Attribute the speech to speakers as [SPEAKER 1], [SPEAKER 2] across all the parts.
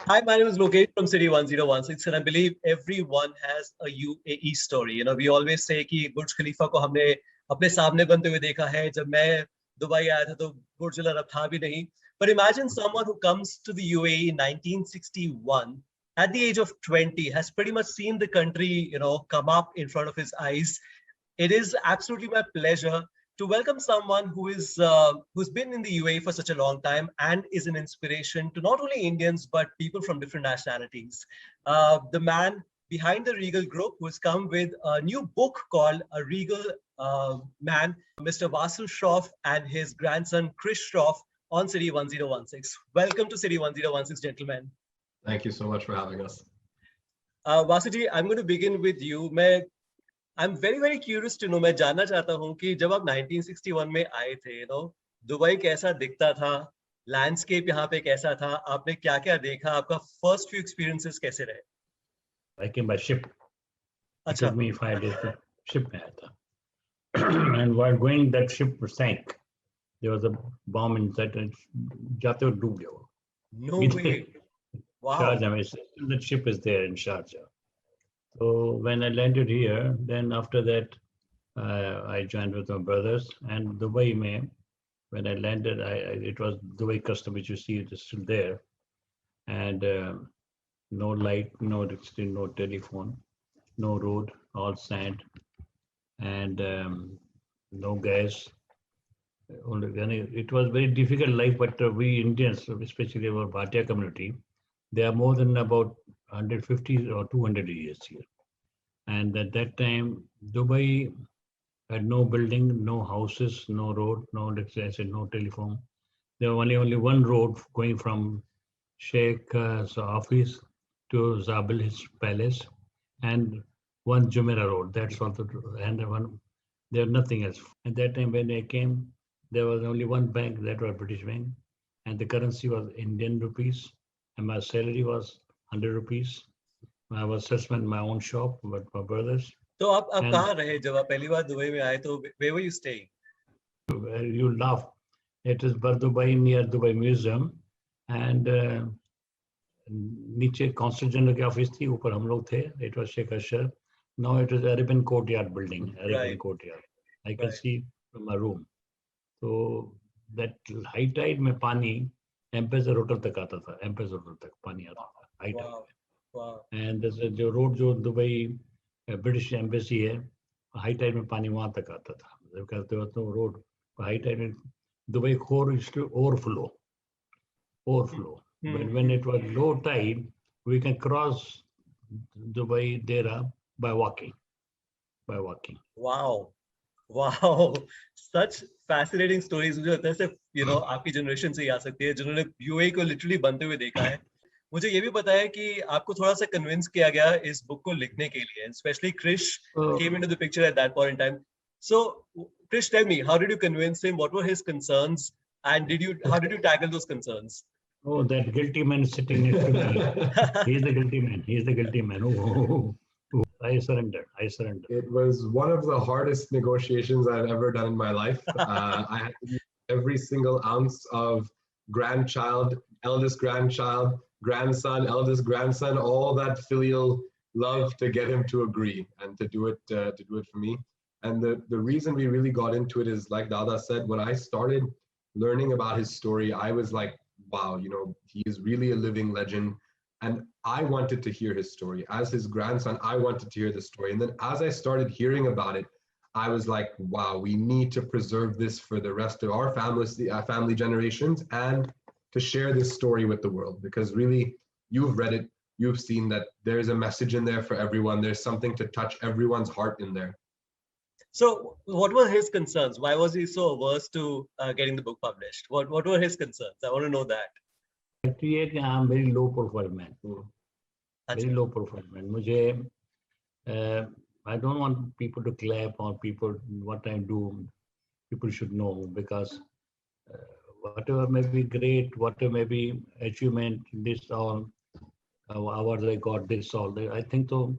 [SPEAKER 1] Hi, my name is Lokesh from City 1016, and I believe everyone has a UAE story. We always say कि बुर्ज खलीफा को हमने अपने सामने बनते हुए देखा है. जब मैं दुबई आया था तो बुर्ज अल अरब था भी नहीं. But imagine someone who comes to the UAE in 1961 at the age of 20 has pretty much seen the country, come up in front of his eyes. It is absolutely my pleasure to welcome someone who's been in the UAE for such a long time and is an inspiration to not only Indians but people from different nationalities. The man behind the Regal Group, who has come with a new book called A Regal Man, Mr. Vasu Shroff and his grandson Chris Shroff on City 1016. Welcome to City 1016, gentlemen.
[SPEAKER 2] Thank you so much for having us.
[SPEAKER 1] Vasuji, I'm going to begin with you. I'm very, very curious to know. मैं जानना चाहता हूँ कि जब आप 1961 में आए थे, दुबई कैसा दिखता था, लैंडस्केप यहाँ पे कैसा था, आपने क्या क्या देखा, आपका फर्स्ट फ्यू एक्सपीरियंसेस कैसे रहे?
[SPEAKER 3] I came by ship. It
[SPEAKER 1] अच्छा.
[SPEAKER 3] took me 5 days to ship में आया था. And while going, that ship sank. There was a bomb inside and जाते हुए डूब गया वो.
[SPEAKER 1] No way. Wow.
[SPEAKER 3] Sharjah में still that ship is there in Sharjah. So when I landed here, then after that, I joined with my brothers, and Dubai mein, when I landed, it was Dubai custom, which you see it is still there, and no light, no electricity, no telephone, no road, all sand, and no gas. It was very difficult life, but we Indians, especially our Bhatia community, they are more than about 150 or 200 years here. And at that time, Dubai had no building, no houses, no road, no electricity, no telephone. There was only one road going from Sheikh's office to Zabil, his palace, and one Jumeirah road. That's all. There was nothing else. At that time, when I came, there was only one bank, that was British Bank, and the currency was Indian rupees, and my salary was 100 rupees. I was salesman in my own shop with my brothers.
[SPEAKER 1] तो आप कहाँ रहे जब आप पहली बार Dubai में आए तो where were you staying?
[SPEAKER 3] You laugh. It is Bar Dubai near Dubai Museum, and नीचे Consul General की office थी, ऊपर हम लोग थे. It was Sheikh Asher. Now it is Arabian Courtyard building. Arabian Courtyard. I can see from my room. So that high tide में पानी Embassy Hotel तक आता था. Embassy Hotel तक पानी आता था. High tide.
[SPEAKER 1] Wow.
[SPEAKER 3] And जो रोड जो दुबई ब्रिटिश एम्बेसी है, हाई टाइड में पानी वहां तक आता था. जब कहते हो तो रोड हाई टाइड में दुबई खोर used to overflow. But when it was low tide, we can cross Dubai Dera by walking.
[SPEAKER 1] Wow. Such fascinating stories. मुझे लगता है सिर्फ आपकी जनरेशन से ही आ सकती है जिन्होंने यूएई को लिटरली बनते हुए देखा है. मुझे ये भी पता है कि आपको थोड़ा सा कन्विंस किया गया इस बुक को लिखने के लिए. Especially Krish came into the picture at that point in time. So Krish, tell me, how did you convince him? What were his concerns? And how did you tackle those concerns?
[SPEAKER 3] Oh, that guilty man sitting next to me. He's the guilty man. Oh. I surrendered.
[SPEAKER 2] It was one of the hardest negotiations I've ever done in my life. I had to use every single ounce of grandchild, eldest grandchild, grandson, eldest grandson, all that filial love to get him to agree and to do it for me. And the reason we really got into it is, like Dada said, when I started learning about his story, I was like, wow, he is really a living legend. And I wanted to hear his story. As his grandson, I wanted to hear the story. And then as I started hearing about it, I was like, wow, we need to preserve this for the rest of our family generations, and to share this story with the world, because really, you've read it, you've seen that there's a message in there for everyone. There's something to touch everyone's heart in there.
[SPEAKER 1] So what were his concerns? Why was he so averse to getting the book published? What were his concerns? I want to know that.
[SPEAKER 3] Actually, I'm very low profile man. Very low profile man. I don't want people to clap or what I do. People should know, because whatever may be great, whatever may be achievement, this all, awards I got, this all. I think so.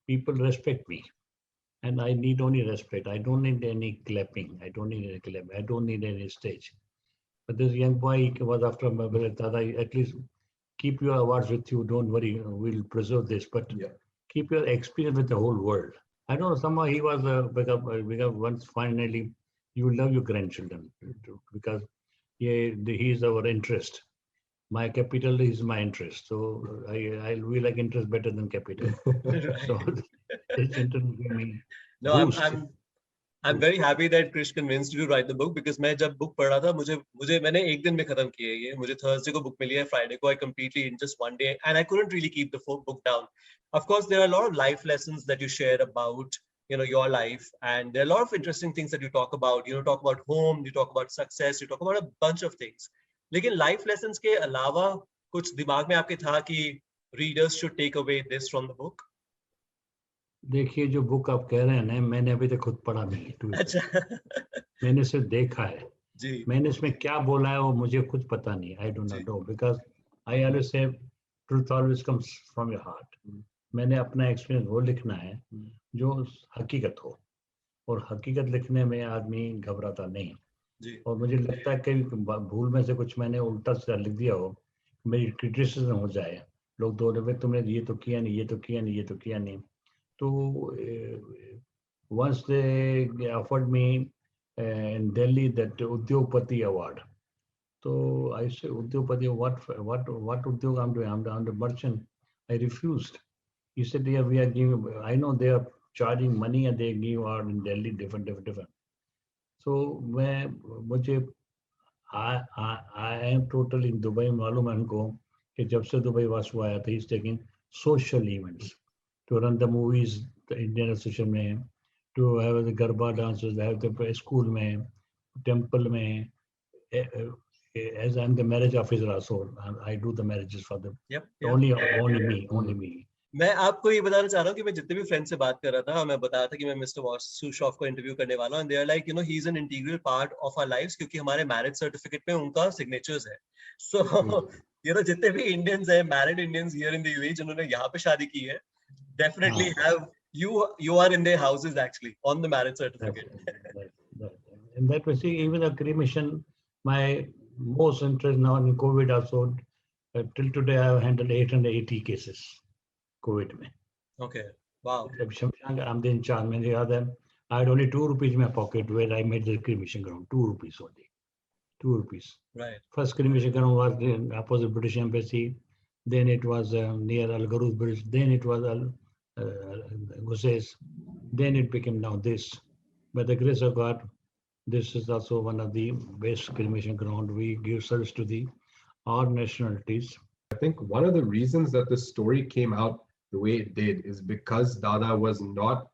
[SPEAKER 3] People respect me, and I need only respect. I don't need any clapping. I don't need any stage. But this young boy was after my brother, at least keep your awards with you. Don't worry, we'll preserve this. But
[SPEAKER 2] Yeah.
[SPEAKER 3] keep your experience with the whole world. I don't know, somehow he was because once finally you love your grandchildren because he's our interest. My capital is my interest. So we like interest better than capital. So
[SPEAKER 1] Right.
[SPEAKER 3] this interest gave me
[SPEAKER 1] No,
[SPEAKER 3] boost.
[SPEAKER 1] I'm very happy that Krish convinced you to write the book because मैं जब book पढ़ रहा था मैंने एक दिन में खत्म किया ये मुझे Thursday को book मिली है Friday को I completely in just one day and I couldn't really keep the book down. Of course, there are a lot of life lessons that you share about your life and there are a lot of interesting things that you talk about. Talk about home, you talk about success, you talk about a bunch of things. लेकिन life lessons के अलावा कुछ दिमाग में आपके था कि readers should take away this from the book?
[SPEAKER 3] देखिए जो बुक आप कह रहे हैं ना मैंने अभी तक खुद पढ़ा नहीं है
[SPEAKER 1] अच्छा
[SPEAKER 3] मैंने सिर्फ देखा है
[SPEAKER 1] जी
[SPEAKER 3] मैंने इसमें क्या बोला है वो मुझे खुद पता नहीं I don't know because I always say truth always comes from your heart मैंने अपना एक्सपीरियंस वो लिखना है जो हकीकत हो और हकीकत लिखने में आदमी घबराता नहीं
[SPEAKER 1] जी
[SPEAKER 3] और मुझे लगता है कहीं भूल में से कुछ मैंने उल्टा सीधा लिख दिया हो मेरी क्रिटिसिज्म हो जाए लोग दो तुमने ये तो किया नहीं ये तो किया नहीं ये तो किया नहीं तो once they offered me in Delhi that Udyogpati award. So I said, Udyogpati, what Udyog I'm doing? I'm the merchant. I refused. He said, yeah, we are giving, I know they are charging money and they give out in Delhi different. So I am totally in Dubai, मालूम है उनको कि जब से Dubai Vasu आया था, he's taking social events to run the movies, the Indian Association में, to have the Garba dances, have the school में, temple में, as I'm the marriage officer also, I do the marriages for them.
[SPEAKER 1] Yep.
[SPEAKER 3] Only me.
[SPEAKER 1] मैं आपको ये बताना चाह रहा हूँ कि मैं जितने भी फ्रेंड से बात कर रहा था मैं बताया था कि मैं मिस्टर वासुशॉफ को इंटरव्यू करने वाला हूँ and they are like he is an integral part of our lives क्योंकि हमारे मैरिज सर्टिफिकेट में उनका सिग्नेचर्स है सो जितने भी इंडियंस हैं married Indians here in the UAE जिन्होंने यहाँ पे शादी की है definitely have you are in their houses actually on the marriage certificate.
[SPEAKER 3] And that was even a cremation. My most interest now in COVID also. Till today, I have handled 880 cases. COVID में.
[SPEAKER 1] Okay. Wow.
[SPEAKER 3] I'm the in charge. I had only 2 rupees in my pocket where I made the cremation ground. 2 rupees only. 2 rupees.
[SPEAKER 1] Right.
[SPEAKER 3] First cremation ground was in opposite British Embassy. Then it was near Al Garud Bridge. Then it was Gusses. Then it became now this. By the grace of God, this is also one of the best cremation ground. We give service to all nationalities.
[SPEAKER 2] I think one of the reasons that the story came out the way it did is because Dada was not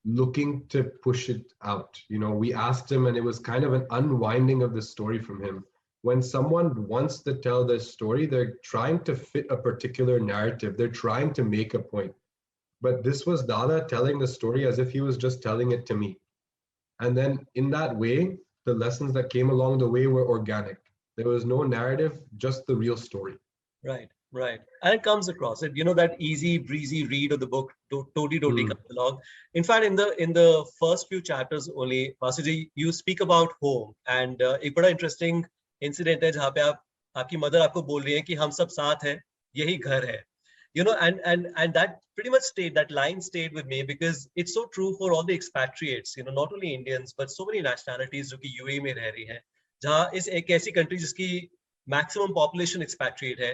[SPEAKER 2] looking to push it out. We asked him and it was kind of an unwinding of the story from him. When someone wants to tell their story, they're trying to fit a particular narrative. They're trying to make a point. But this was Dada telling the story as if he was just telling it to me. And then in that way, the lessons that came along the way were organic. There was no narrative, just the real story.
[SPEAKER 1] Right. And it comes across it, that easy, breezy read of the book totally comes along. In fact, in the first few chapters only, Vasuji, you speak about home. And एक बड़ा interesting incident है जहाँ पे आपकी mother आपको बोल रही है कि हम सब साथ हैं, यही घर है. And that pretty much that line stayed with me because it's so true for all the expatriates, not only Indians, but so many nationalities जो कि UAE में रह रही हैं, जहाँ इस एक ऐसी country जिसकी maximum population expatriate है,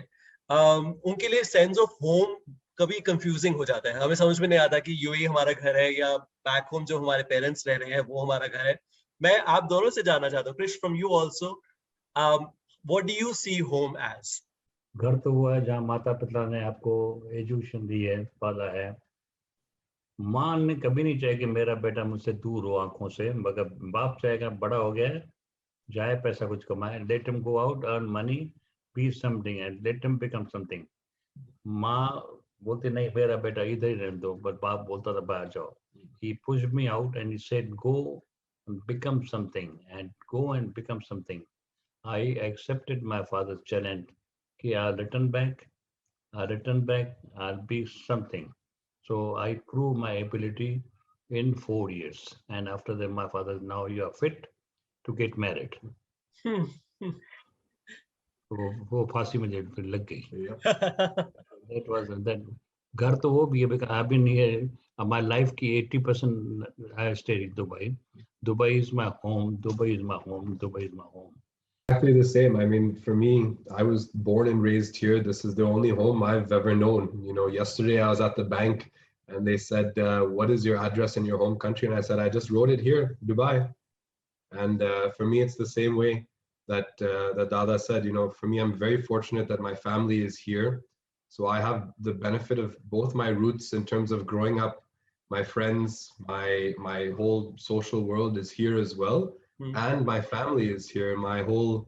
[SPEAKER 1] उनके लिए sense of home कभी confusing हो जाता है. हमें समझ में नहीं आता कि UAE हमारा घर है या back home जो हमारे parents रह रहे हैं वो हमारा घर है. मैं आप दोनों से जानना चाहता हूँ, Krish, from you also, what do you see home as?
[SPEAKER 3] घर तो वो है जहाँ माता पिता ने आपको एजुकेशन दी है, पाला है. माँ ने कभी नहीं चाहे कि मेरा बेटा मुझसे दूर हो आंखों से, मगर बाप चाहेगा बड़ा हो गया है, जाए पैसा कुछ कमाए, let him go out, earn money, be something and let him become something. माँ बोलती नहीं मेरा बेटा इधर ही रहने दो, but बाप बोलता था बाहर जाओ. He pushed me out and he said go and become something and go and become something. I accepted my father's challenge. I'll return back, I'll be something. So I proved my ability in 4 years. And after that, my father, now you are fit to get married. वो फांसी में फिर लग गई.
[SPEAKER 2] Yep.
[SPEAKER 3] That was that. घर तो वो भी है because I've been here. My life की 80% I stayed in Dubai. Dubai is my home. Dubai is my home. Dubai is my home.
[SPEAKER 2] Exactly the same. I mean, for me, I was born and raised here. This is the only home I've ever known. You know, yesterday I was at the bank and they said, what is your address in your home country? And I said, I just wrote it here, Dubai. And for me, it's the same way that that Dada said. You know, for me, I'm very fortunate that my family is here. So I have the benefit of both my roots in terms of growing up. My friends, my whole social world is here as well. And my family is here. My whole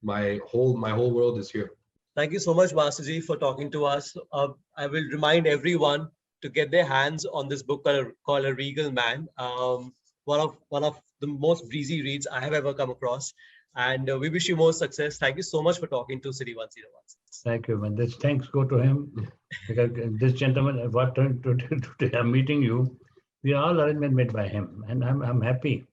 [SPEAKER 2] world is here.
[SPEAKER 1] Thank you so much, Masterji, for talking to us. I will remind everyone to get their hands on this book called A Regal Man. One of the most breezy reads I have ever come across. And we wish you more success. Thank you so much for talking to City 1016.
[SPEAKER 3] Thank you, man. This thanks go to him because this gentleman, what today I'm meeting you, we are all arrangement made by him, and I'm happy.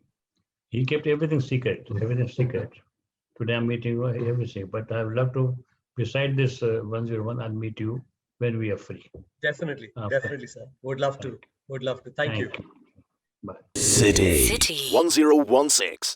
[SPEAKER 3] He kept everything secret, Today I'm meeting you, everything. But I would love to, beside this 101, I'll meet you when we are free.
[SPEAKER 1] Definitely,
[SPEAKER 3] Okay.
[SPEAKER 1] definitely, sir. Would love to. Would love to. Thank you.
[SPEAKER 3] Bye.
[SPEAKER 4] City 1016.